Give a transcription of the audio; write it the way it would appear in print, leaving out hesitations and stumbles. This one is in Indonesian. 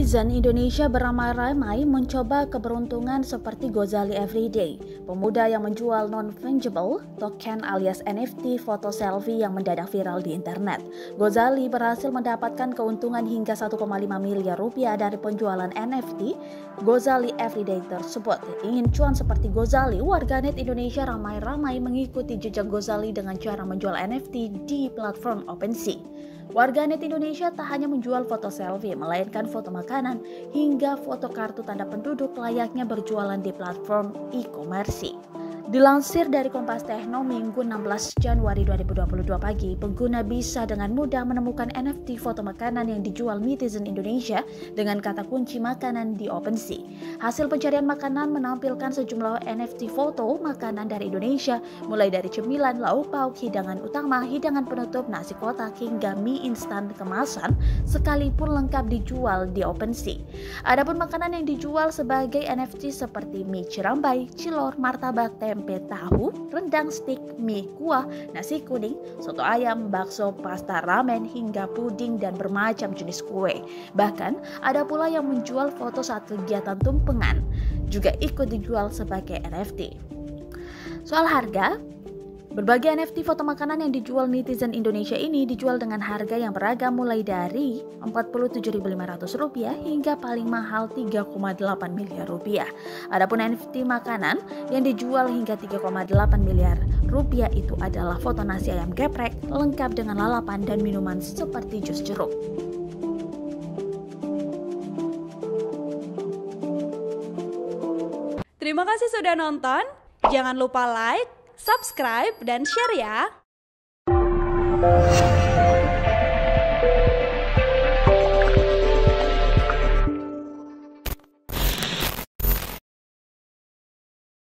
Netizen Indonesia beramai-ramai mencoba keberuntungan seperti Gozali Everyday, pemuda yang menjual non-fungible token alias NFT foto selfie yang mendadak viral di internet. Gozali berhasil mendapatkan keuntungan hingga 1,5 miliar rupiah dari penjualan NFT Gozali Everyday tersebut. Ingin cuan seperti Gozali, warganet Indonesia ramai-ramai mengikuti jejak Gozali dengan cara menjual NFT di platform OpenSea. Warganet Indonesia tak hanya menjual foto selfie, melainkan foto makanan hingga foto kartu tanda penduduk layaknya berjualan di platform e-commerce. Dilansir dari Kompas Techno Minggu 16 Januari 2022 pagi, pengguna bisa dengan mudah menemukan NFT foto makanan yang dijual netizen Indonesia dengan kata kunci makanan di OpenSea. Hasil pencarian makanan menampilkan sejumlah NFT foto makanan dari Indonesia, mulai dari cemilan, lauk pauk, hidangan utama, hidangan penutup, nasi kotak, hingga mie instan kemasan, sekalipun lengkap dijual di OpenSea. Adapun makanan yang dijual sebagai NFT seperti mie cirambai, cilor, martabak, tempe tahu, rendang, stik, mie kuah, nasi kuning, soto ayam, bakso, pasta, ramen, hingga puding dan bermacam jenis kue. Bahkan ada pula yang menjual foto saat kegiatan tumpengan, juga ikut dijual sebagai NFT. Soal harga, berbagai NFT foto makanan yang dijual netizen Indonesia ini dijual dengan harga yang beragam mulai dari Rp47.500 hingga paling mahal Rp3,8 miliar. Adapun NFT makanan yang dijual hingga Rp3,8 miliar itu adalah foto nasi ayam geprek lengkap dengan lalapan dan minuman seperti jus jeruk. Terima kasih sudah nonton. Jangan lupa like, subscribe, dan share ya.